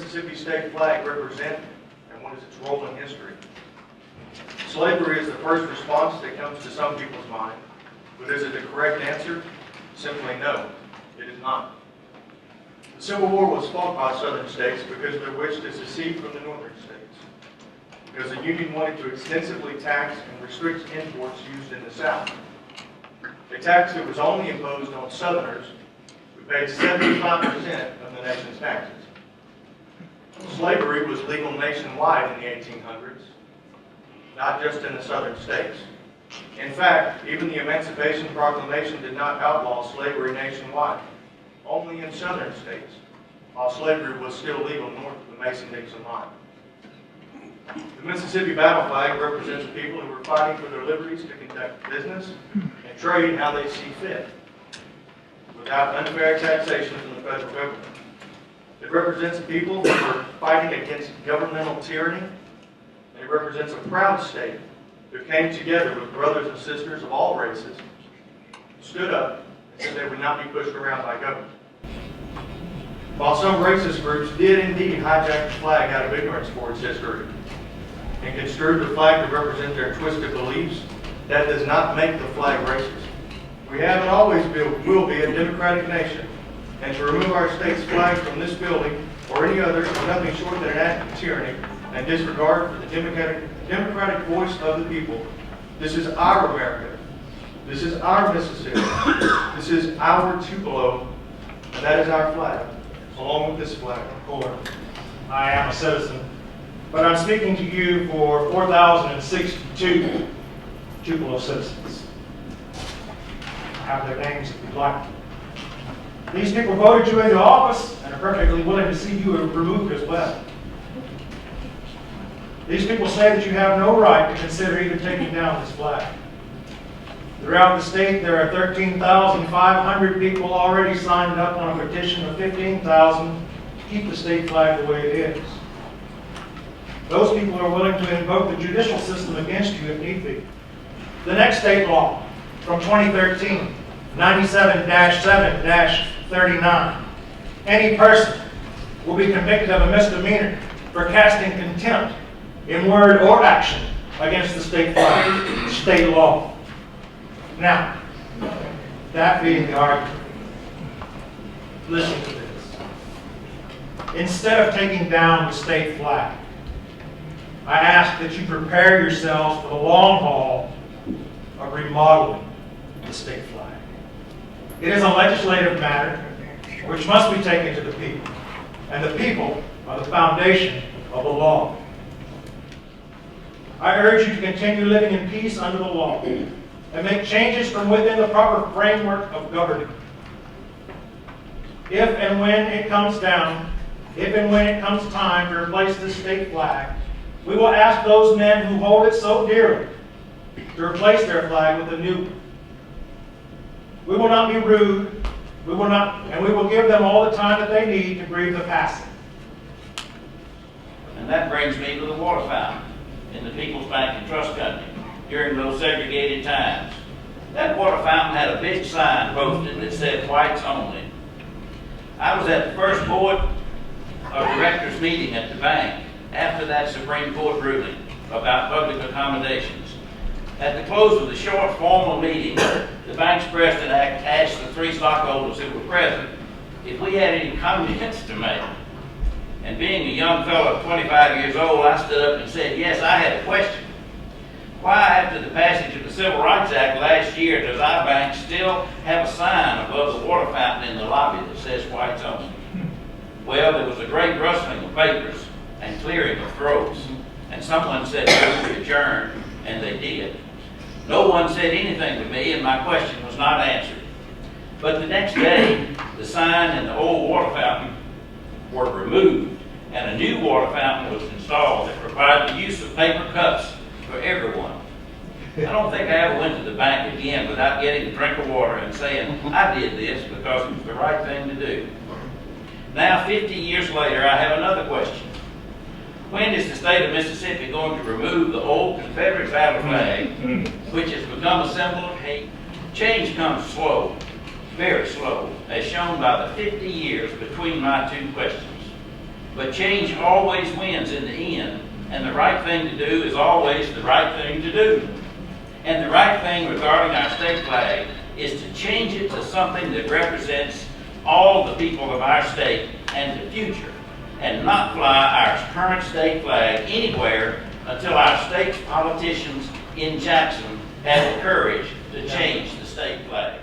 Mississippi state flag represent, and what is its role in history? Slavery is the first response that comes to some people's mind, but is it the correct answer? Simply no, it is not. The Civil War was fought by southern states because of their wish to secede from the northern states, because the Union wanted to extensively tax and restrict imports used in the South. A tax that was only imposed on Southerners who paid 75% of the nation's taxes. Slavery was legal nationwide in the 1800s, not just in the southern states. In fact, even the Emancipation Proclamation did not outlaw slavery nationwide, only in southern states, while slavery was still legal north of the Mason-Dixon line. The Mississippi battle flag represents people who were fighting for their liberties to conduct business and trade how they see fit, without unfair taxation from the federal government. It represents people who were fighting against governmental tyranny, and it represents a proud state who came together with brothers and sisters of all races, stood up, and said they would not be pushed around by government. While some racist groups did indeed hijack the flag out of ignorance for its history, and construed the flag to represent their twisted beliefs, that does not make the flag racist. We have and always will be a democratic nation, and to remove our state's flag from this building or any other is nothing short than an act of tyranny and disregard for the democratic voice of the people. This is our America. This is our Mississippi. This is our Tupelo, and that is our flag, along with this flag. I am a citizen, but I'm speaking to you for 4,062 Tupelo citizens. I have their names if you'd like. These people voted you into office and are perfectly willing to see you removed as well. These people say that you have no right to consider even taking down this flag. Throughout the state, there are 13,500 people already signed up on a petition of 15,000 to keep the state flag the way it is. Those people are willing to invoke the judicial system against you if need be. The next state law from 2013, 97-7-39. Any person will be convicted of a misdemeanor for casting contempt in word or action against the state flag, state law. Now, that being the argument, listen to this. Instead of taking down the state flag, I ask that you prepare yourselves for the long haul of remodeling the state flag. It is a legislative matter which must be taken to the people, and the people are the foundation of the law. I urge you to continue living in peace under the law and make changes from within the proper framework of governing. If and when it comes time to replace this state flag, we will ask those men who hold it so dearly to replace their flag with a new one. We will not be rude, and we will give them all the time that they need to grieve the passing. And that brings me to the water fountain in the People's Bank and Trust Company during those segregated times. That water fountain had a big sign posted that said whites only. I was at the first board of directors meeting at the bank after that Supreme Court ruling about public accommodations. At the close of the short formal meeting, the bank's president asked the three stockholders who were present if we had any comments to make. And being a young fellow of 25 years old, I stood up and said, yes, I had a question. Why, after the passage of the Civil Rights Act last year, does our bank still have a sign above the water fountain in the lobby that says whites only? Well, there was a great rustling of papers and clearing of throats, and someone said we would adjourn, and they did. No one said anything to me, and my question was not answered. But the next day, the sign and the old water fountain were removed, and a new water fountain was installed that provided the use of paper cups for everyone. I don't think I ever went to the bank again without getting a drink of water and saying, I did this because it was the right thing to do. Now, 50 years later, I have another question. When is the state of Mississippi going to remove the old Confederate battle flag, which has become a symbol of hate? Change comes slow, very slow, as shown by the 50 years between my two questions. But change always wins in the end, and the right thing to do is always the right thing to do. And the right thing regarding our state flag is to change it to something that represents all the people of our state and the future, and not fly our current state flag anywhere until our state's politicians in Jackson have the courage to change the state flag.